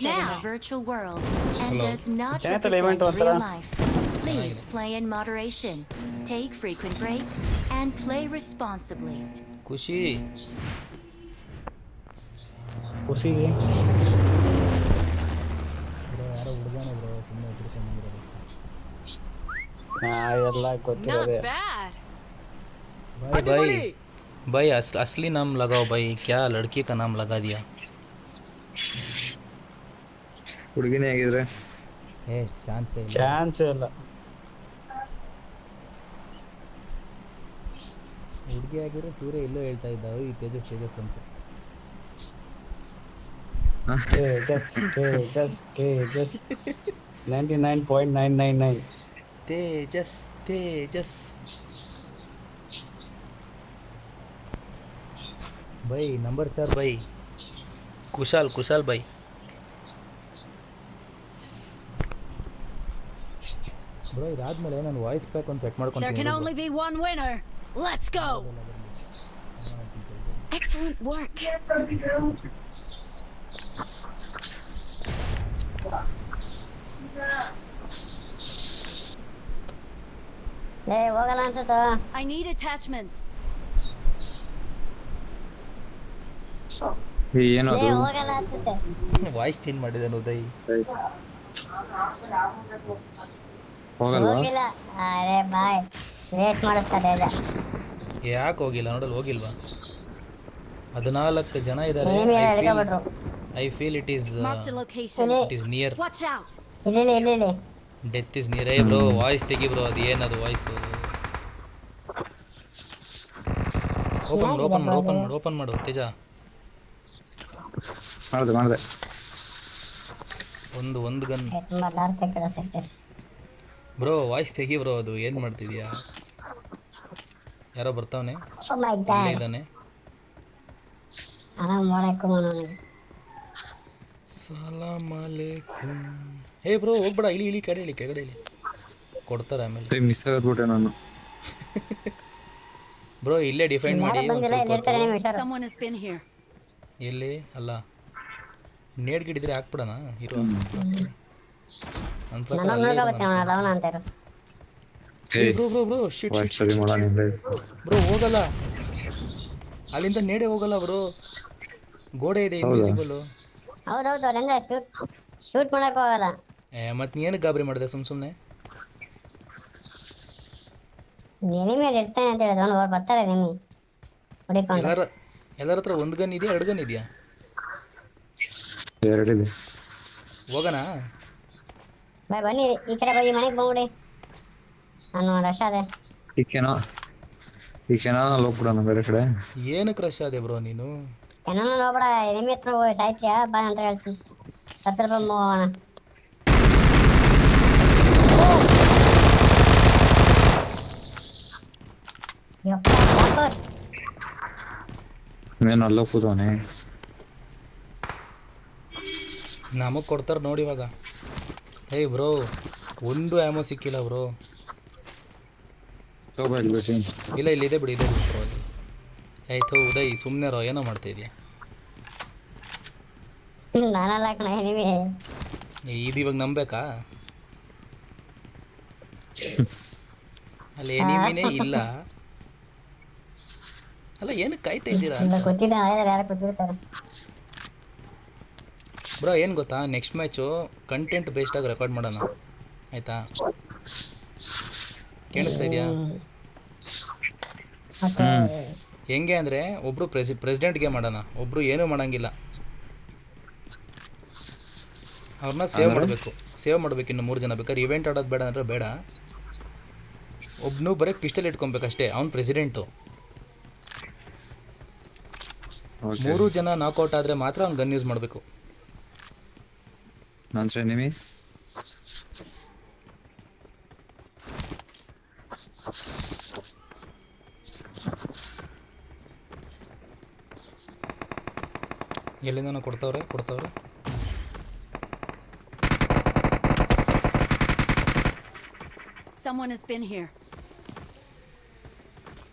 in a virtual world and Hello. does not Channel represent event ಒಂಥರ. real life. Please play in moderation, take frequent breaks, and play responsibly. ಖುಷಿ ಖುಷಿಗೆ ಎಲ್ಲ ಗೊತ್ತಿರೋದೆ. Not bad. भाई भाई भाई असली नाम लगाओ भाई, क्या लड़की का नाम लगा दिया? ಹುಡುಗಿನೇ ಆಗಿದ್ರೆ ए चांस है ಚಾನ್ಸ್ ಇಲ್ಲ. ಹುಡುಗಿ ಆಗಿರೋ ಸೂರ್ಯ ಇಲ್ಲೋ ಹೇಳ್ತಾ ಇದ್ದ ಈ ತೇಜಸ್ ತೇಜಸ್ ಅಂತ. KHS 99.999. ತೇಜಸ್ ತೇಜಸ್ भाई नंबर 4 भाई कुशाल कुशाल भाई. ಬ್ರೋ ಇದಾದ್ಮೇಲೆ ನಾನು ವಾಯ್ಸ್ ಪ್ಯಾಕ್ ಒಂದು set There can ಮಾಡ್ಕೊಂತೀನಿ. only be one winner. Let's go. Excellent work. ಹೋಗಲ್ಲ ಅನ್ಸುತ್ತ. I need attachments. ಏನದು ಹೋಗಲ್ಲ ಅನ್ಸುತ್ತೆ. ವಾಯ್ಸ್ ಚೇಂಜ್ ಮಾಡಿದಾನೆ ಉದಯ್. ಹೋಗಲ್ವಾ ಹೋಗಿಲ್ಲ. ಅರೆ ಬಾಯ್ ವೇಟ್ ಮಾಡಿಸ್ತಾರೆ ಎಲ್ಲ. ಯಾಕೆ ಹೋಗಿಲ್ಲ ನೋಡಲ್ ಹೋಗಿಲ್ವಾ? 14 ಜನ ಇದ್ದಾರೆ. ಏನ್ ಹಿಡ್ಕೊಬಿಟ್ರು. I feel it is Marked a location. It is near. Watch out. ಇಲ್ಲಿ ಡೆತ್ ಇಸ್ ನಿಯರ್. ಏ ಬ್ರೋ ವಾಯ್ಸ್ ತೆಗಿ ಬ್ರೋ, ಅದು ಏನದು ವಾಯ್ಸ್? ಓಪನ್ ಮಾಡು ತೇಜ. ಮಾಡಿದೆ ಒಂದು ಗನ್ ತುಂಬಾ ಡಾರ್ಕ್ ಆಗ್ತದೆ. ಬ್ರೋ ವಾಯ್ಸ್ ತೆಗಿ ಬ್ರೋ, ಅದು ಏನು ಮಾಡ್ತಿದ್ಯಾ? ಯಾರೋ ಬರ್ತಾವನೆ, ಓ ಮೈ ಗಾಡ್. ಇದ್ದಾನೆ. ಆರಾಮ್ ಮಾಡಕ್ಕೆ ಮನೋನಿ. ಸಲಾಮ್ ಅಲೈಕುಮ್. ಹೇ ಬ್ರೋ ಹೋಗ್ಬೇಡ, ಇಳಿ ಕೆಳಗಡೆ ಇಳಿ. ಕೊಡ್ತಾರೆ ಆಮೇಲೆ. ಮಿಸ್ ಆಗ್ಬಿಟ್ಟೆ ನಾನು. ಬ್ರೋ ಇಲ್ಲೇ ಡಿಫೈಂಡ್ ಮಾಡಿ ಯಾರು ಬಂದಿಲ್ಲ, ಇಲ್ಲಿ ಇರ್ತಾರೆ ನಿಮ್ಮ ಹೆಸರು. Someone has been here. ಎಲ್ಲಿ ಅಲ್ಲ ನೇಡ್ ಗಿಡಿದ್ರೆ ಹಾಕ್ಬಿಡೋಣ ಇರೋ. ನನ್ನ ಪ್ರಕಾರ ನಾನು ನೋಡ್ಕೋಬೇಕು ಅವನ ಲವನ ಅಂತಾರು. ಬ್ರೋ ಶಿಟ್ ವಾಯ್ಸ್ ಸರಿ ಮಾಡೋಣ. ಬ್ರೋ ಹೋಗಲ್ಲ, ಅಲ್ಲಿಂದ ನೇಡೆ ಹೋಗಲ್ಲ ಬ್ರೋ. ಗೋಡೆ ಇದೆ ಇನ್ವಿಸಿಬಲ್. ಹೌದೌದು ಅವ್ರಿಂದ ಶೂಟ್ ಮಾಡಕ್ ಹೋಗಲ್ಲ. ಮತ್ತೆ ನೀ ಏನಕ್ಕೆ ಗಾಬರಿ ಮಾಡಿದೆ ಸುಮ್ಮನೆ? ನಿನಿ ಮೇಲೆ ಇರ್ತಾನೆ ಅಂತ ಹೇಳಿದ್ರು. ಅವ್ರು ಬರ್ತಾರೆ ನಿನಿ ಹೊಡಿಕೊಂಡು. ಎಲ್ಲರ ಹತ್ರ ಒಂದು ಗನ್ ಇದೆಯಾ, 2 ಗನ್ ಇದೆಯಾ? ಎರಡಿದೆ. ಹೋಗೋಣ ಬಾಯ್ ಬನ್ನಿ ಈ ಕಡೆ ಬನ್ನಿ, ಮನೆಗೆ ಬಂದ್ಬಿಡಿ. ನಾನು ರಶ್ ಅದೇ. ಈ ಕ್ಷಣ ಹೋಗ್ಬಿಡೋಣ ಬೇರೆ ಕಡೆ. ಏನಕ್ಕೆ ರಶ್ ಆದೆ ಬ್ರೋ ನೀನು? ಏನೋ ನೋಡ್ಬೇಡ, ಎನಿಮಿ ಹತ್ರ ಹೋಗಿ ಸಾಯ್ತೀಯಾ ಬಾ ಅಂತ ಹೇಳ್ತೀನಿ. 10 ರೂಪಾಯಿ ಹೋಗೋಣ. ಏನು ಅಲ್ಲೋ ಕೂತವನೆ. ನಮಗೆ ಕೊಡ್ತಾರೆ ನೋಡಿ ಇವಾಗ. ಏಯ್ ಬ್ರೋ ಒಂದು ಆ್ಯಮೋ ಸಿಕ್ಕಿಲ್ಲ ಬ್ರೋ. ಇಲ್ಲ ಇದೆ ಬಿಡಿ ಬ್ರೋ. ಆಯ್ತು ಉದಯ್ ಸುಮ್ಮನೆ ರೋ, ಏನೋ ಮಾಡ್ತಾ ಇದೆಯಾ? ನಾನಲ್ಲ ಕಣ ಎನಿಮಿ. ಇದು ಇವಾಗ ನಂಬೇಕಾ? ಅಲ್ಲಿ ಎನಿಮಿನೇ ಇಲ್ಲ ಅಲ್ಲ, ಏನಕ್ಕೆ ಕಾಯ್ತಾ ಇದ್ದೀರಾ ಅಂತ? ಗೊತ್ತಿಲ್ಲ, ಯಾರು ಗೊತ್ತಿರ್ತಾರೆ. ಬ್ರೋ ಏನು ಗೊತ್ತಾ, ನೆಕ್ಸ್ಟ್ ಮ್ಯಾಚು ಕಂಟೆಂಟ್ ಬೇಸ್ಡಾಗಿ ರೆಕಾರ್ಡ್ ಮಾಡೋಣ ಆಯಿತಾ? ಕೇಳಿಸ್ತಾ ಇದೆಯಾ? ಹೆಂಗೆ ಅಂದರೆ ಒಬ್ಬರು ಪ್ರೆಸಿಡೆಂಟ್ಗೆ ಮಾಡೋಣ, ಒಬ್ಬರು ಏನೂ ಮಾಡೋಂಗಿಲ್ಲ. ಅವ್ರನ್ನ ಸೇವ್ ಮಾಡಬೇಕು ಇನ್ನು 3 ಜನ. ಬೇಕಾದ್ರೆ ಇವೆಂಟ್ ಆಡೋದು ಬೇಡ ಅಂದರೆ ಬೇಡ, ಒಬ್ಬನು ಬರೀ ಪಿಸ್ಟಲ್ ಇಟ್ಕೊಬೇಕಷ್ಟೇ, ಅವ್ನು ಪ್ರೆಸಿಡೆಂಟು. 3 ಜನ ನಾಕ್ಔಟ್ ಆದರೆ ಮಾತ್ರ ಅವ್ನು ಗನ್ ಯೂಸ್ ಮಾಡಬೇಕು. ನಾನು ಎನಿಮಿ ಎಲ್ಲಿಂದ ಕೊಡ್ತಾವ್ರೆ. Someone has been here.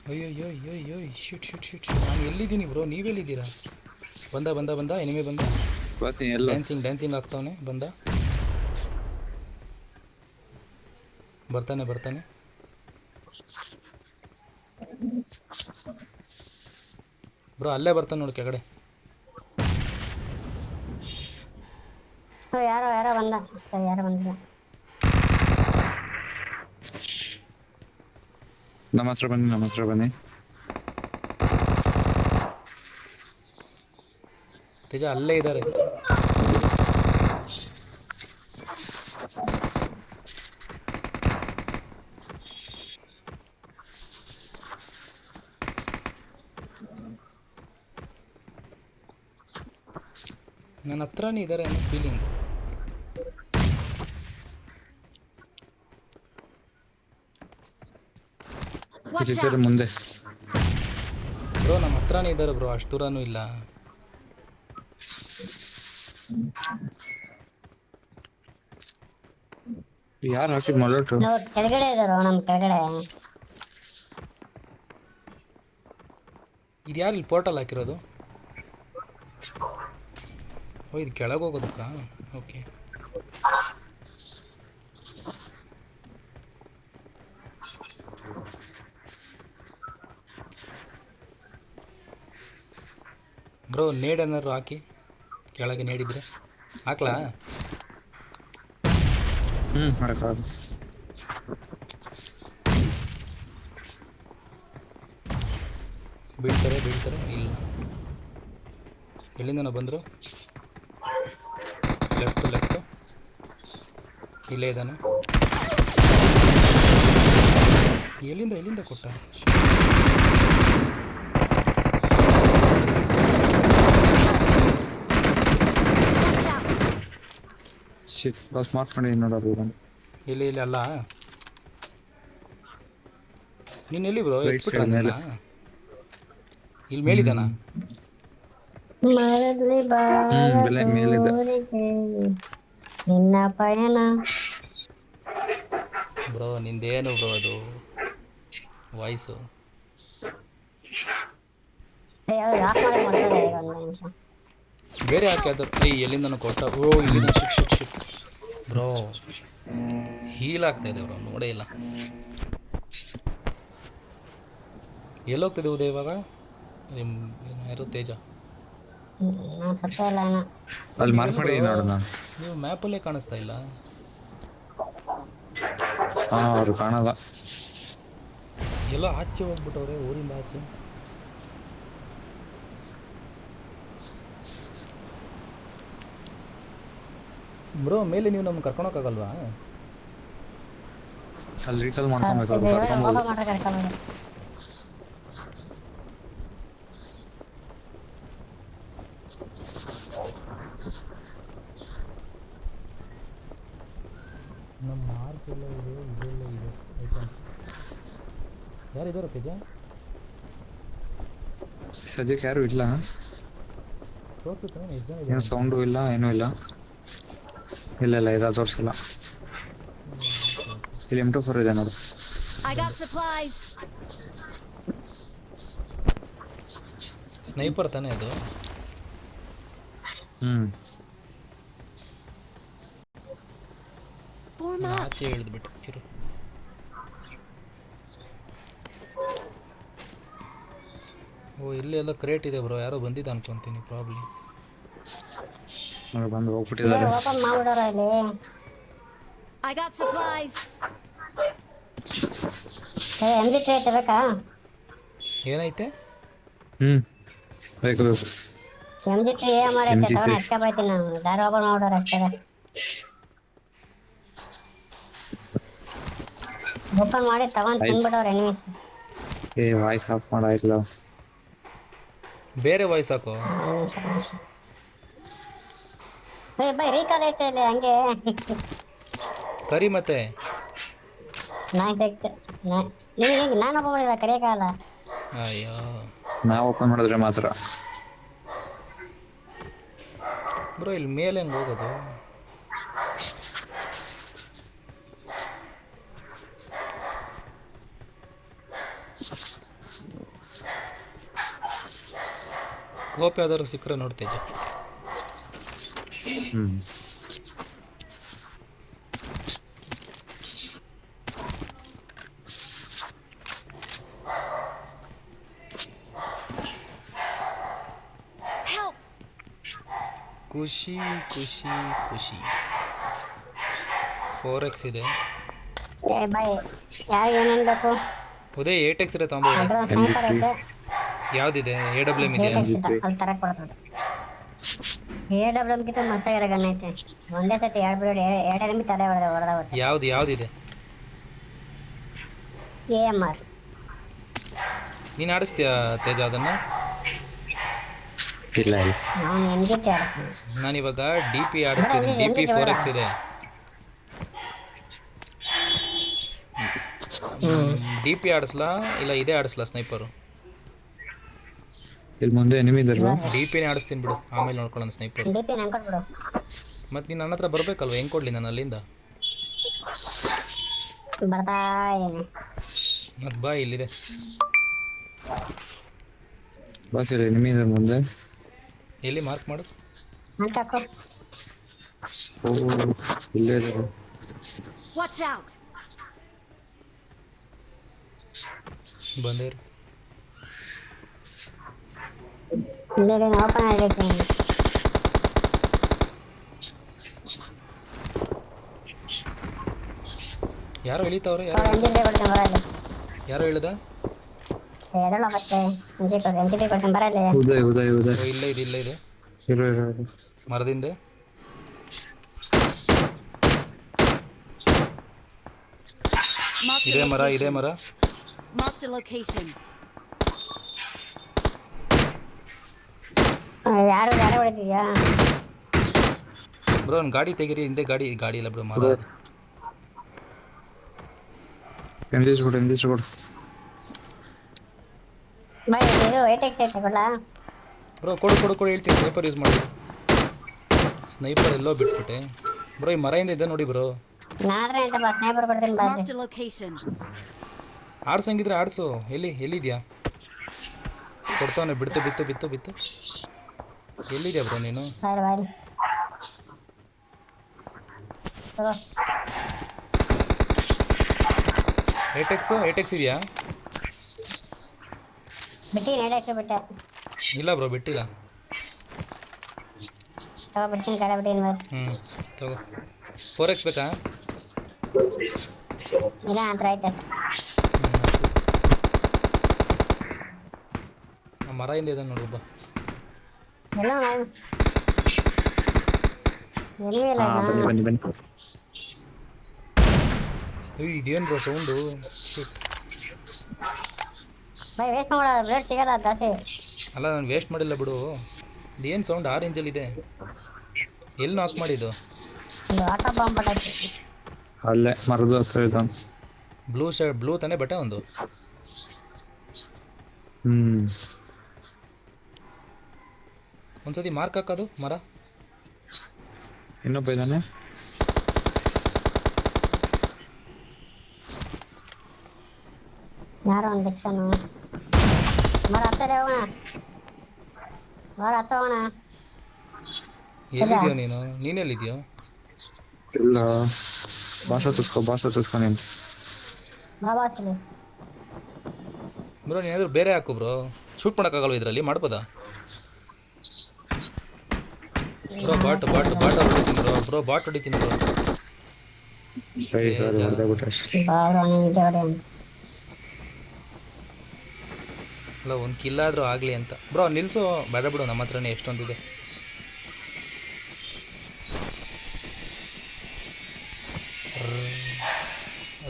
ಅಯ್ಯೋ ಶಿಟ್. ನಾನು ಎಲ್ಲಿದ್ದೀನಿ ಬ್ರೋ, ನೀವೆಲ್ಲಿದ್ದೀರಾ? ಬಂದ ಎನಿಮಿ ಬಂದ. ಬರ್ತೀನಿ ಎಲ್ಲ ಡ್ಯಾನ್ಸಿಂಗ್ ಆಗ್ತಾವನೆ ಬರ್ತಾನೆ ಬ್ರೋ ಅಲ್ಲೇ ಬರ್ತಾನೆ ನೋಡಿ ಕೆಳಗಡೆ. ಯಾರೋ ಬಂದ. ಯಾರೋ ಬಂದಿಲ್ಲ. ನಮ್ಮ ಹತ್ರ ಬನ್ನಿ ತೇಜ ಅಲ್ಲೇ ಇದ್ದಾರೆ. ನನ್ನ ಹತ್ರನೇ ಇದ್ದಾರೆ ಅನ್ನೋ ಫೀಲಿಂಗ್. ಇಲ್ಲಿದ್ದಾರೆ ಮುಂದೆ. ಬ್ರೋ ನಮ್ಮ ಹತ್ರನೇ ಇದ್ದಾರೆ ಬ್ರೋ, ಅಷ್ಟು ದೂರನೂ ಇಲ್ಲ. ಯಾರು ಹಾಕಿದ್ ಮೊಲಟು? ಕೆಳಗಡೆ ಇದಾರೋ ನಮ್ಮ ಕೆಳಗಡೆ. ಇದು ಯಾರು ಇಲ್ಲಿ ಪೋರ್ಟಲ್ ಹಾಕಿರೋದು? ಓ ಇದು ಕೆಳಗೆ ಹೋಗೋದಕ್ಕ? ಓಕೆ. ಬ್ರೋ ನೇಡ್ ಏನಾದ್ರು ಹಾಕಿ, ಕೆಳಗೆ ನೇಡಿದ್ರೆ ಹಾಕ್ಲಾ? ಹಾಕೋದು. ಬೀಳ್ತಾರೆ ಇಲ್ಲ. ಎಲ್ಲಿಂದ ಬಂದರು? ಲೆಫ್ಟ್ ಇಲ್ಲೇ ಇದ್ದಾನೆ. ಎಲ್ಲಿಂದ ಕೊಟ್ಟ? ಸ್ಮಾರ್ಟ್ ಮಾಡಿ ನೋಡೋದು. ಇಲ್ಲಿ ಅಲ್ಲ, ನೀನು ಎಲ್ಲಿ ಬ್ರೋ? ಇಲ್ಲಿ ಮೇಲಿದ್ದಾನ? ಮೇಲಿದೆ ನಿನ್ನ ಪಯಣ. ಬ್ರೋ ನಿಂದೇನು ಬ್ರೋ ಅದು ವಾಯ್ಸು? ಬೇರೆ ಹಾಕಿ ಅದು. ಎಲ್ಲಿಂದ ಕೊಟ್ಟ? ಓ ಇಲ್ಲಿಂದ ಶಿಟ್ ಬ್ರೋ ಹೀಲ್ ಆಗ್ತಾ ಇದೆ ಬ್ರೋ, ನೋಡೇ ಇಲ್ಲ. ಎಲ್ಲೋಗ್ತಿದೆ ಉದಯ ಇವಾಗ? ಯಾರು ತೇಜ? ಅಲ್ಲಿ ಮಾರ್ಕ್ ಮಾಡಿ ನೋಡೋಣ. ನೀವು ಮ್ಯಾಪಲ್ಲೇ ಕಾಣಿಸ್ತಾ ಇಲ್ಲ. ಅವರು ಕಾಣಲ್ಲ. ಎಲ್ಲೋ ಆಚೆ ಹೋಗ್ಬಿಟ್ಟವ್ರೆ, ಊರಿಂದ ಆಚೆ. ಬ್ರೋ ಮೇಲೆ ನೀವು ನಮ್ಗೆ ಕರ್ಕೊಳಕ್ಕಾಗಲ್ವಾ? ಅಲ್ಲಿ ರೀಟಲ್ ಮಾಡ್ಕೊಬೇಕು. ನಮ್ಮ ಮಾರ್ಕ್ ಎಲ್ಲ ಇದೆ, ಇದೆಲ್ಲ ಇದೆ ಐಟಮ್ಸ್. ಯಾರಿದ್ದಾರೆ ತೇಜ? ಸದ್ಯಕ್ಕೆ ಯಾರು ಇಲ್ಲ. ತೋರಿಸುತ್ತಾನೆ ಎಷ್ಟು ಜನ ಏನು ಇದ್ದಾರೆ? ಸೌಂಡು ಇಲ್ಲ, ಏನೂ ಇಲ್ಲ. ಇಲ್ಲ ಇರೋದು ತೋರಿಸಿಲ್ಲ. ಇಲ್ಲಿ M24 ಇದೆ ನೋಡು. ಸ್ನೈಪರ್ ತಾನೇ ಅದು? ಆಚೆ ಇಳಿದ್ಬಿಟ್ಟು ಇರು. ಓ ಇಲ್ಲಿ ಎಲ್ಲ ಕ್ರೇಟ್ ಇದೆ ಬ್ರೋ, ಯಾರೋ ಬಂದಿದ್ದ ಅನ್ಕೊಂತೀನಿ ಪ್ರಾಬ್ಲಿ. ಬಂದು ಹೋಗ್ಬಿಟ್ಟಿದ್ದಾರೆ. ಓಪನ್ ಮಾಡ್ಬಿಡೋರ ಇಲ್ಲಿ. I got supplies. M23 ಬೇಕಾ? ಏನೈತೆ? ಬೇಕು M23 AMR ಐತೆ, ತಗೊಂಡು ಅಕ್ಕ ಬೈತೀನಿ ನಾನು. ದಾರ ಓಪನ್ ಮಾಡ್ಬಿಡೋರ ಅಷ್ಟೇ. ಓಪನ್ ಮಾಡಿ ತಗೊಂಡು ತಿನ್ಬಿಡೋರು ಎನಿಮೀಸ್. ವಾಯ್ಸ್ ಆಫ್ ಮಾಡಾಯ್ತಲ್ಲ. ಬೇರೆ ವಾಯ್ಸ್ ಹಾಕೋ. ಬೈ ರೀಕಾಲ್ ಐತೆ ಇಲ್ಲಿ ಹಂಗೆ. ಕರಿ ಮತ್ತೆ ನಿಮಗೆ ನಾನು ಓಪನ್ ಮಾಡಿಲ್ಲ, ಕರೆಯಕ್ಕಾಗಲ್ಲ. ಅಯ್ಯೋ ನಾವು ಓಪನ್ ಮಾಡಿದ್ರೆ ಮಾತ್ರ. ಬ್ರೋ ಇಲ್ಲಿ ಮೇಲೆ ಹೆಂಗೆ ಹೋಗೋದು? ಸ್ಕೋಪ್ ಯಾವ್ದಾದ್ರು ಸಿಕ್ಕರೆ ನೋಡ್ತೇಜ. ಹ್ಮ್ Help! ಖುಷಿ ಖುಷಿ ಖುಷಿ 4x ಇದೆ. ಏ ಬಾಯ್ ಯಾರು ಏನೇನು ಬೇಕು? ಉದಯ್ 8x ಇದೆ ತೊಗೊಂಬೋದೆ. ಅದು ಸ್ನೈಪರ್ ಐತೆ. ಯಾವ್ದಿದೆ? AWM ಇದೆಯಾ? 8x ಇದೆ ಅಲ್ಲಿ ತರಕ್ ಕೊಡ್ತದೆ. AWM ಗಿಂತ ಮಚ್ಚಾಗಿರೋ ಗನ್ ಐತೆ. ಒಂದೇ ಸತಿ ಎರಡು ಬಿಡೋದು ಎರಡು ಎನಿಮಿ ತಲೆ ಹೊಡೆದೋಗುತ್ತೆ. ಯಾವ್ದಿದೆ? AMR. ನೀನು ಆಡಿಸ್ತೀಯಾ ತೇಜ ಅದನ್ನು? ಇಲ್ಲ ಇಲ್ಲ ನಾನು NGT ಆಡ್ತೀನಿ. ನಾನಿವಾಗ DP ಆಡಿಸ್ತಿದ್ದೀನಿ. DP 4x ಇದೆ. DP ಆಡಿಸ್ಲಾ ಇಲ್ಲ ಇದೇ ಆಡಿಸ್ಲಾ ಸ್ನೈಪರು? ಇಲ್ಲಿ ಮುಂದೆ ಎನಿಮಿ ಇದ್ದಾರಲ್ಲ DPನೇ ಆಡಿಸ್ತೀನಿ ಬಿಡು, ಆಮೇಲೆ ನೋಡ್ಕೊಳ್ಳೋಣ ಸ್ನೈಪರ್. DP ನಂಗೆ ಕೊಟ್ಬಿಡು. ಮತ್ತೆ ನೀನು ನನ್ನ ಹತ್ರ ಬರಬೇಕಲ್ವ, ಹೆಂಗೆ ಕೊಡಲಿ ನಾನು ಅಲ್ಲಿಂದ? ಬರ್ತಾ ಇದೀನಿ. ಮತ್ತೆ ಬಾ, ಇಲ್ಲಿದೆ. ಬಾಸ್ ಇಲ್ಲಿ ಎನಿಮಿ ಇದ್ದಾರೆ ಮುಂದೆ. ಎಲ್ಲಿ ಮಾರ್ಕ್ ಮಾಡು? ಹಾಕು. ಓ ಇಲ್ಲೇ ಇದ್ದಾರೆ. Watch out! ಬಂದೇರು. ಇಲ್ಲಿ ಓಪನ್ ಆಗಿರ್ತೀನಿ. ಯಾರೋ ಇಳಿತಾವ್ರೆ? NGT ಕೊಡ್ತೀನಿ ಬರಲ್ಲ. ಯಾರೋ ಇಳಿದ? ಎದಳ ಮತ್ತೆ NGT ಕೊಡ್ತೀನಿ ಬರಲ್ಲ. ಉದಯ್ ಓ, ಇಲ್ಲೇ ಇದೆ. ಇರೋ ಮರದಿಂದೆ. ಇದೇ ಮರ. Marked a location. ಯಾರು ಹೊಡಿತೀಯಾ? ಬ್ರೋ ಒಂದು ಗಾಡಿ ತೆಗೀರಿ, ಹಿಂದೆ ಗಾಡಿ ಇಲ್ಲ ಬ್ರೋ, ಮರ ಅದು. ಎಂಜೇಜ್ ಕೊಡು ಬಾಯ್ ಇದು 8x ಐತೆ ಕೊಡ್ಲಾ? ಬ್ರೋ ಕೊಡು ಹೇಳ್ತೀನಿ. ಸ್ನೈಪರ್ ಯೂಸ್ ಮಾಡಿ. ಸ್ನೈಪರ್ ಎಲ್ಲೋ ಬಿಟ್ಬಿಟ್ಟೆ ಬ್ರೋ. ಈ ಮರ ಇದೆ ನೋಡಿ ಬ್ರೋ. ನಾದ್ರೆ ಅಂತ ಬಾ ಸ್ನೈಪರ್ ಕೊಡ್ತೀನಿ ಬಾ. Marked a location. ಆಡ್ಸಂಗಿದ್ರೆ ಆಡ್ಸು. ಎಲ್ಲಿದ್ಯಾ? ಕೊಡ್ತಾವನೆ. ಬಿತ್ತು. ಎಲ್ಲಿದ್ಯಾ ಬ್ರೋ ನೀನು? ಬಾಯ್. 8x ಇದೆಯಾ? ಬಿಟ್ಟಿನಿ 8x ಬಿಟ್ಟೆ. ಇಲ್ಲ ಬ್ರೋ, ಬಿಟ್ಟಿಲ್ಲ. ಬಿಡ್ತೀನಿ ಕಡೆ ಬಿಟ್ಟಿನಿ. ತಗೋ. 4x ಬೇಕಾ? ಇಲ್ಲ ಅಂತ ಐತೆ. ಮರ ಹಿಂದೆ ಇದೆ ನೋಡು ಬಾ. ಎಲ್ಲ ಬನ್ನಿ ಇದೇನು ಬ್ರೋ ಸೌಂಡು? ಬಾಯ್ ವೇಸ್ಟ್ ಮಾಡೋದು, ಬ್ಲೇಡ್ ಸಿಗಲ್ಲ ಜಾಸ್ತಿ. ಅಲ್ಲ, ನಾನು ವೇಸ್ಟ್ ಮಾಡಿಲ್ಲ ಬಿಡು. ಇದೇನು ಸೌಂಡ್ ಆರೆಂಜಲ್ಲಿದೆ? ಎಲ್ಲಿ ನಾಕ್ ಮಾಡಿದ್ದು? ಇದು ಆಟೋ ಬಾಂಬ್ ಪಟಾಕಿ. ಅಲ್ಲೇ ಮರದ ಹತ್ರ ಇದ್ದಾನೆ. ಬ್ಲೂ ತಾನೇ ಬಟ್ಟೆ ಒಂದು. ಒಂದ್ಸತಿ ಮಾರ್ಕ್ ಹಾಕೋದು ಮರ. ಇನ್ನೊಬ್ಬ ಇದ್ದಾನೆ. ಯಾರೋ ಒಂದು ಡಿಕ್ಷನ್ ಮರ ಹತ್ತಲೇ ಹೋಗೋಣ. ಎಲ್ಲಿದ್ಯೋ ನೀನು? ನೀನೆಲ್ಲಿದ್ಯೋ? ಇಲ್ಲ ಭಾಷಾ ಚುಸ್ಕೊ ನೀನು. ಬಾಬಾಸಲಿ ಬ್ರೋ ನೀನಾದ್ರೂ ಬೇರೆ ಹಾಕು ಬ್ರೋ. ಶೂಟ್ ಮಾಡೋಕ್ಕಾಗಲ್ವ ಇದರಲ್ಲಿ? ಮಾಡ್ಬೋದಾ ಬ್ರೋ? ಬಾಟ್ ಹೊಡಿತೀನಿ ಬ್ರೋ. ಬಾಟ್ ಹೊಡಿತೀನಿ ಬ್ರೋ. ಸರಿ ಹೊಡೆದ್ಬಿಟ್ಟೆ. ಅಲ್ಲ, ಒಂದು ಕಿಲ್ಲಾದರೂ ಆಗಲಿ ಅಂತ ಬ್ರೋ. ನಿಲ್ಲಿಸು, ಬೇಡ ಬಿಡು, ನಮ್ಮ ಹತ್ರನೇ ಎಷ್ಟೊಂದಿದೆ.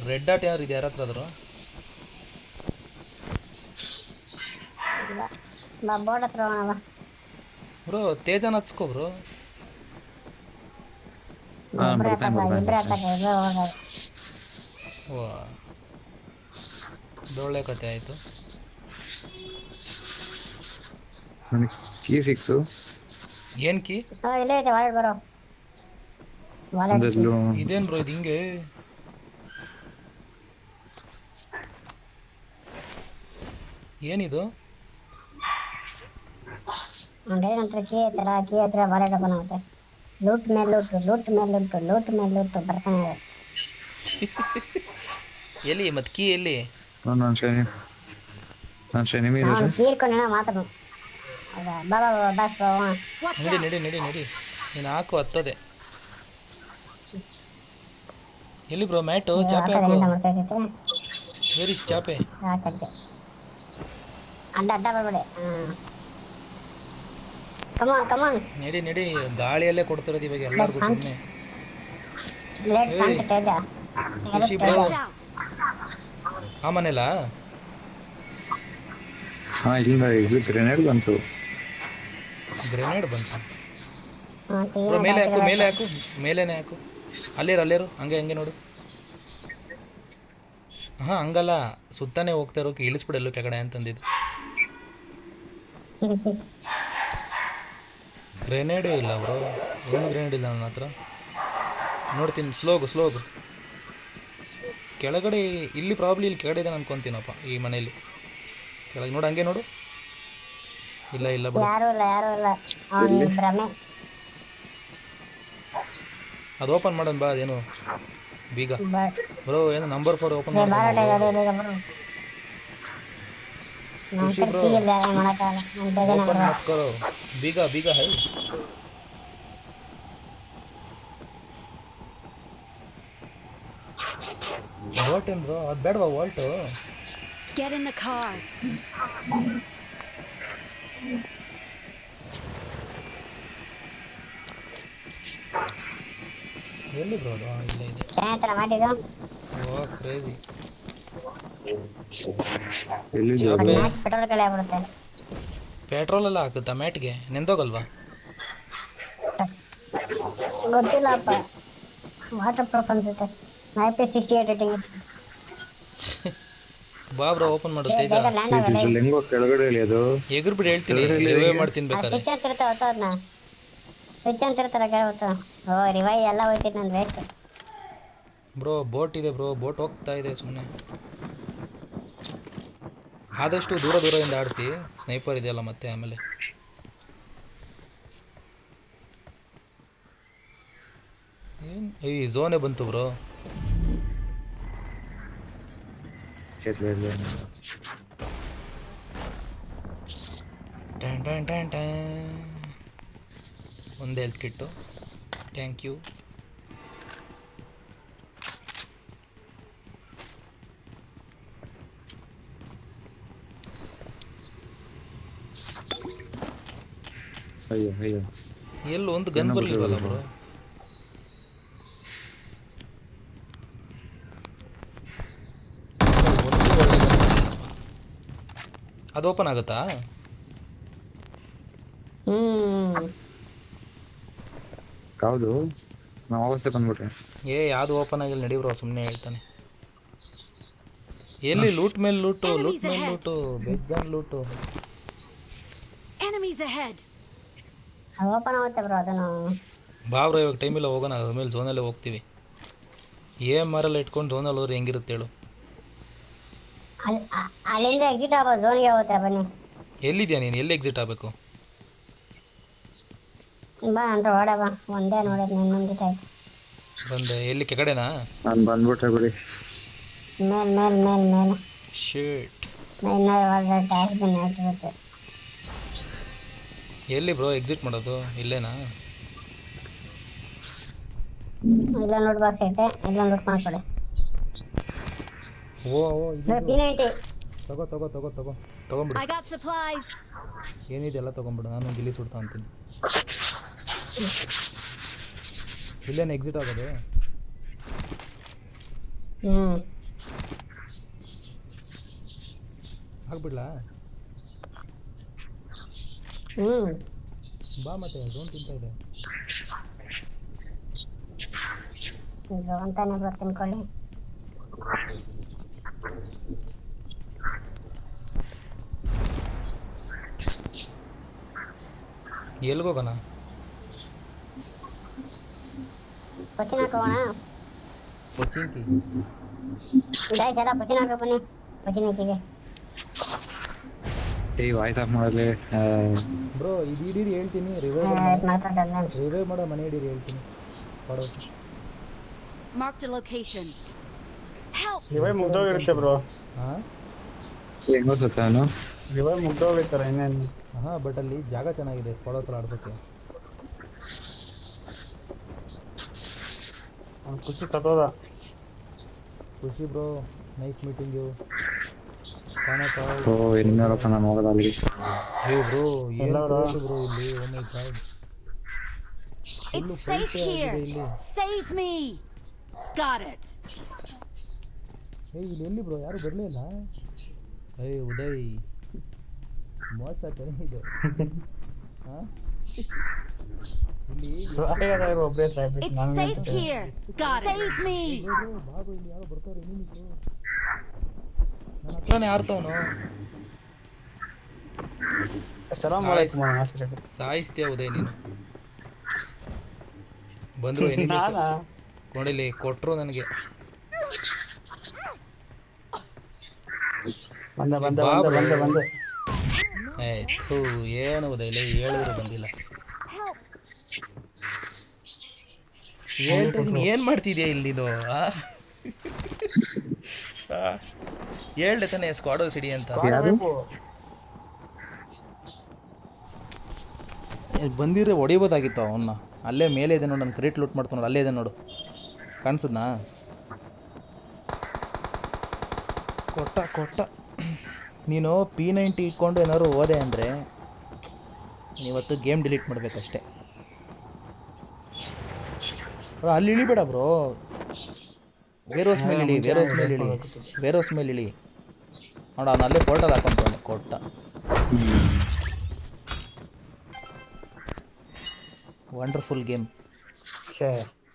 ರೆಡ್ ಡಾಟ್ ಯಾರು ಇದೆ? ಯಾರ ಹತ್ರ ಆದರೂ ಬ್ರೋ. ತೇಜನ ಹಚ್ಕೋ ಬ್ರೋ. ಓ, ಒಳ್ಳೆ ಕತೆ ಆಯಿತು. Key six. ಏನು ಕೀ? ಇದೇನು ಬ್ರೋ ಇದು ಹಿಂಗೆ? ಏನಿದು? ಕೀ ಹತ್ರ ವಾಲೆಟ್ ಓಪನ್ ಆಗುತ್ತೆ. ಲೂಟ್ ಮೇಲೆ ಲೂಟು ಲೂಟ್ ಮೇಲೆ ಲೂಟು ಲೂಟ್ ಮೇಲೆ ಲೂಟು ಬರ್ತಾನೆ ಇದೆ. ಎಲ್ಲಿ ಮತ್ತೆ ಕೀ ಎಲ್ಲಿ? ನಾನು ಶನಿ ಮೇಲೆ ಅವನು ತೀರ್ಕೊಂಡ ಮಾತಾಡು. ಹೌದಾ ಬಾ ಬಾ ಬಾ ಬಸ್ Watch ನಡಿ out! ನಡಿ ನಡಿ ನಡಿ ನೀನು ಹಾಕು ಹತ್ತದೆ. ಎಲ್ಲಿ ಬ್ರೋ ಮ್ಯಾಟು? ಚಾಪೆ ಹಾಕು. ಎಂತ ಮಾಡ್ತಾ ಇದ್ದೈತೆ ವೇರ್ ಇಸ್ ಚಾಪೆ? ಹಾಕಂತೆ ಅಡ್ಡ ಅಡ್ಡ ಬರ್ಬೇಡಿ. ಕಮಾನ್ ಕಮಾನ್ ನಡಿ ನಡಿ, ಗಾಳಿಯಲ್ಲೇ ಕೊಡ್ತಿರೋದು ಇವಾಗ ಎಲ್ಲರಿಗೂ ಸುಮ್ಮನೆ. ಲೆಟ್ಸ್ ಅಂತ ತೇಜ ಖುಷಿ ಬ್ರೋ. Watch out! ಆ ಮನೆಲ್ಲ ಹಾ ಇಲ್ಲ ಇಲ್ಲಿ ಗ್ರೆನೇಡ್ ಬಂತು. ಗ್ರೆನೇಡ್ ಬಂತು ಬ್ರೋ. ಮೇಲೆ ಹಾಕು ಮೇಲೆ ಹಾಕು, ಮೇಲೇನೆ ಹಾಕು. ಅಲ್ಲೇರು ಹಂಗೆ ಹಂಗೆ ನೋಡು. ಹಾಂ ಹಂಗಲ್ಲ, ಸುತ್ತಾನೆ ಹೋಗ್ತಾ ಇರೋಕೆ ಇಳಿಸ್ಬಿಡಲ್ಲು ಕೆಳಗಡೆ ಅಂತಂದಿದ್ದು. ಗ್ರೆನೇಡೇ ಇಲ್ಲ ಬ್ರೋ, ಒಂದು ಗ್ರೆನೇಡ್ ಇಲ್ಲ ನನ್ನ ಹತ್ರ. ನೋಡ್ತೀನಿ, ಸ್ಲೋಗು ಕೆಳಗಡೆ. ಇಲ್ಲಿ ಪ್ರಾಬ್ಲಿ ಇಲ್ಲಿ ಕೆಳಗಡೆ ಇದೆ ಅನ್ಕೊತೀನಪ್ಪ ಈ ಮನೇಲಿ. ಕೆಳಗೆ ನೋಡು, ಹಂಗೆ ನೋಡು. ಇಲ್ಲ ಇಲ್ಲ ಬಿಡು, ಯಾರು ಇಲ್ಲ ಅವನು ಭ್ರಮೆ. ಅದು ಓಪನ್ ಮಾಡೋಣ ಬಾ. ಅದೇನು ಬೀಗ ಬ್ರೋ, ಏನು ನಂಬರ್ 4 ಓಪನ್ ಬಾರೋಟ ಮಾಡೋಣ. ಇದೆ ಬರು ನಾನು ಸಿಗಿಲ್ಲ ಮಾಡಕ್ಕಾಗಲ್ಲ ನಾನು ಬೇಗನೆ ಓಪನ್ ಬರುವ. ಮಾಡ್ಕೊಳ್ಳೋ, ಬೀಗ ಹೈ. ವಾಲ್ಟ್ ಏನು ಬ್ರೋ? ಅದು ಬೇಡವಾ ವಾಲ್ಟು? Get in the car. ಎಲ್ಲಿ ಬ್ರೋ ಅದು? ಇಲ್ಲೇ ಇದೆ. ಚೆನ್ನಾಗಿತ್ತಲ್ಲ ಮಾಡಿದ್ದು. ಓ ಕ್ರೇಜಿ. ಎಲ್ಲಿದೆ ಚಾಪೆ ಪೆಟ್ರೋಲ್ ಕಳೆ ಆಗ್ಬಿಡುತ್ತೆ. ಪೆಟ್ರೋಲ್ ಎಲ್ಲ ಹಾಕುತ್ತಾ ಮ್ಯಾಟ್ಗೆ? ನೆಂದೋಗಲ್ವಾ? ಗೊತ್ತಿಲ್ಲಪ್ಪ, ವಾಟರ್ ಪ್ರೂಫ್ ಅನ್ಸುತ್ತೆ. IP68 rating. ಬಾ ಬ್ರೋ, ಓಪನ್ ಮಾಡು ತೇಜ. ಬೇಗ ಲ್ಯಾಂಡ್ ಆಗಲ್ಲ. ಇದ್ರಲ್ಲಿ ಹೆಂಗೋ ಕೆಳಗಡೆ ಇಲ್ಲಿ ಅದು ಎಗ್ರು ಬಿಡಿ ಹೇಳ್ತೀನಿ, ಕೆಳಗಡೆ ರಿವೈವ್ ಹೇಗೆ? ಮಾಡ್ತೀನಿ ಬೇಕಾದ್ರೆ. ಸ್ವಿಚ್ ಅಂತ ಇರ್ತಾವ ಅದನ್ನ ಸ್ವಿಚ್ ಅಂತ ಇರ್ತಾರ ಕೇಳ್ಬೋದು. ಓ ರಿವೈ ಎಲ್ಲ ಹೋಯ್ತೈತೆ ನಂದು ವೇಸ್ಟ್. ಬ್ರೋ ಬೋಟ್ ಇದೆ ಬ್ರೋ, ಬೋಟ್ ಹೋಗ್ತಾ ಇದೆ ಸುಮ್ಮನೆ. ಆದಷ್ಟು ದೂರದಿಂದ ಆಡಿಸಿ, ಸ್ನೈಪರ್ ಇದೆಯಲ್ಲ ಮತ್ತೆ ಆಮೇಲೆ. ಏನು ಈ ಝೋನೇ ಬಂತು bro. Tan tan tan tan. ಒಂದು ಹೆಲ್ತ್ ಕಿಟ್ಟು, ಥ್ಯಾಂಕ್ ಯು. ಅಯ್ಯೋ ಎಲ್ಲೂ ಒಂದು ಗನ್ ಬರಲಿಲ್ವಲ್ಲ ಬ್ರೋ? ಅದು ಓಪನ್ ಆಗುತ್ತಾ? ಹೌದು, ನಾವು ಅವಸ್ಥೆ ಬಂದ್ಬಿಟ್ರೆ. ಯಾವುದು ಓಪನ್ ಆಗಿಲ್ಲ, ನಡಿ ಬ್ರೋ, ಸುಮ್ಮನೆ ಹೇಳ್ತಾನೆ. ಎಲ್ಲಿ ಲೂಟ್ ಮೇಲೆ ಲೂಟು, ಬೆಜ್ಜನ್ ಲೂಟು. Enemies ahead. ಓಪನ್ ಆಗುತ್ತೆ ಬ್ರೋ ಅದನ್ನು. ಬಾ ಬ್ರೋ, ಇವಾಗ ಟೈಮ್ ಇಲ್ಲ, ಹೋಗೋಣ. ಆಮೇಲೆ ಝೋನಲ್ಲೇ ಹೋಗ್ತೀವಿ. ಮರೆಲ್ಲ ಇಟ್ಕೊಂಡು ಝೋನಲ್ಲಿ ಹೋದ್ರೆ ಹೆಂಗಿರುತ್ತೆ ಹೇಳು? ಅಲ್ಲಿಂದ ಎಕ್ಸಿಟ್ ಆಗ್ಬೋದು, ಝೋನ್ಗೆ ಹೋಗುತ್ತೆ. ಬನ್ನಿ. ಎಲ್ಲಿದ್ಯಾ ನೀನು? ಎಲ್ಲಿ ಎಕ್ಸಿಟ್ ಆಗಬೇಕು? ಬಾ ಅಂದ್ರೆ ಓಡ ಬಾ, ಒಂದೇ ನೋಡೋದು ನಿನ್ನ ಜೊತೆ ಆಯ್ತು. ಬಂದೆ. ಎಲ್ಲಿ ಕೆಳಗಡೆನಾ? ನಾನು ಬಂದ್ಬಿಟ್ರೆ ಬಿಡಿ. ಮೇಲೆ ಶೇಟ್. ಎಲ್ಲಿ ಬ್ರೋ ಎಕ್ಸಿಟ್ ಮಾಡೋದು? ಇಲ್ಲೇನಾ? ಇಲ್ಲ ನೋಡ್ ಬಾಕ್ಸ್ ಐತೆ, ಇಲ್ಲ ನೋಟ್ ಮಾಡ್ಕೊಳ್ಳಿ. ಓ P90 ತಗೊಂಬಿಡು. I got supplies. ಏನಿದೆ ಎಲ್ಲ ತಗೊಂಬಿಡು, ನಾನು ಗಿಲ್ಲಿ ಸುಡ್ತಾ ಅಂತೀನಿ. ಇಲ್ಲೇನು ಎಕ್ಸಿಟ್ ಆಗೋದು? ಆಗ್ಬಿಡ್ಲಾ? ಬಾ ಮತ್ತೆ, ಝೋನ್ ತಿಂತ ಇದೆ. ಅಂತಾನೆ ಬರ್ತೀನಿ ಕೊಳ್ಳಿ. ಎಲ್ಗೋಗೋಣ? ಪಚಿನ ಹಾಕೋಣ. ಕೊಚ್ಚಿನ್ಕಿ ಗಾಯ್ಸ್ ಎಲ್ಲ ಪಚಿನ ಹಾಕೋ ಬನ್ನಿ. ಪಚಿನಿಗೆ ಏಯ್ ವಾಯ್ಸ್ ಆಫ್ ಮಾಡಲಿ ಬ್ರೋ ಇದು ಹಿಡೀರಿ ಹೇಳ್ತೀನಿ ರಿವೈವ್ ಮಾಡೋ ಮನೆ ಹಿಡೀರಿ ಹೇಳ್ತೀನಿ ಕೊಡೋ Marked a location. Help! Revive ಮುಗ್ದೋಗಿರುತ್ತೆ ಬ್ರೋ. ಹಾಂ ಹೆಂಗ್ ಗೊತ್ತಾ ಅವನು ರಿವೈವ್ ಮುಗ್ದೋಗಿರ್ತಾರೆ ಇನ್ನೇನು. ಹಾಂ ಬಟ್ ಅಲ್ಲಿ ಜಾಗ ಚೆನ್ನಾಗಿದೆ ಸ್ಪಾಡ್ ಹತ್ರ ಆಡ್ಸೋಕ್ಕೆ. ಅವ್ನು ಖುಷಿ ತಗೋದ. ಖುಷಿ ಬ್ರೋ ನೈಸ್ ಮೀಟಿಂಗ್ ಯು. ಓ ಇನ್ನೂರಪ್ಪ ನಾನು ಹೋಗೋದು ಅಲ್ಲಿಗೆ. ಏ ಬ್ರೋ ಎಲ್ಲ ಏನು ಬ್ರೋ? ಬ್ರೋ ಇಲ್ಲಿ ಓ ಮೈ god. It's safe here. Save me. Got it. ಏ ಇಲ್ಲಿ ಎಲ್ಲಿ ಬ್ರೋ ಯಾರು ಬರಲಿಲ್ಲ. ಏಯ್ ಉದಯ್ ಮೋಸ ಕರೆ ಇದು. ಹಾಂ ಇಲ್ಲಿ ಸಾಯದ ಒಬ್ಬರೇ ಸಾಯ್ಬೇಕು. It's safe here. Got it. Save me. Babu ಇಲ್ಲಿ ಯಾರೋ ಬರ್ತಾವ್ರೆ ಏನಿತ್ತು ನನ್ನ ಹತ್ರನೇ ಆಡ್ತವನು. ಸಲಾಮ್ ಅಲೈಕುಮ್ ಮಾಸ್ಟರ್. ಸಾಯಿಸ್ತೀಯ ಉದಯ್ ನೀನು. ಬಂದ್ರು ಎನಿಮೀಸ್ ನಾನಾ ನೋಡಿಲಿ ಕೊಟ್ರು ನನಗೆ. ಬಂದ ಬಂದ ಬಾಬು. ಬಂದ ಬಂದ ಬಂದ. ಏ ಥೂ ಏನು ಉದಯ್ ಇಲ್ಲ ಹೇಳಿದ್ರು ಬಂದಿಲ್ಲ. ಹೇಳ್ತೀನಿ ಏನು ಮಾಡ್ತಿದ್ಯಾ ಇಲ್ಲಿ ನೀನು? ಹೇಳ್ದೆ ತಾನೆ ಸ್ಕ್ವಾಡೋ ಸಿಡಿ ಅಂತ. ಬಂದಿದ್ರೆ ಹೊಡಿಬೋದಾಗಿತ್ತು ಅವನ್ನ. ಅಲ್ಲೇ ಮೇಲೆ ಇದೆ ನೋಡು, ನನ್ನ ಕ್ರೇಟ್ ಲೂಟ್ ಮಾಡ್ತಾ ನೋಡು, ಅಲ್ಲೇ ಇದೆ ನೋಡು, ಕಾಣಿಸದ್ನಾ? ಕೊಟ್ಟ ನೀನು P90 ಇಟ್ಕೊಂಡು ಏನಾದ್ರು ಹೋದೆ ಅಂದರೆ ನೀವತ್ತು ಗೇಮ್ ಡಿಲೀಟ್ ಮಾಡಬೇಕಷ್ಟೆ. ಅಲ್ಲಿ ಇಳಿಬೇಡ ಬ್ರೋ, ವೇರೋಸ್ ಮೇಲೆ ಇಳಿ ನೋಡು. ಅವನು ಅಲ್ಲೇ ಪೋರ್ಟಲ್ ಹಾಕೊಂತಾನೆ. ಕೊಟ್ಟ ವಂಡರ್ಫುಲ್ ಗೇಮ್. ಛೇ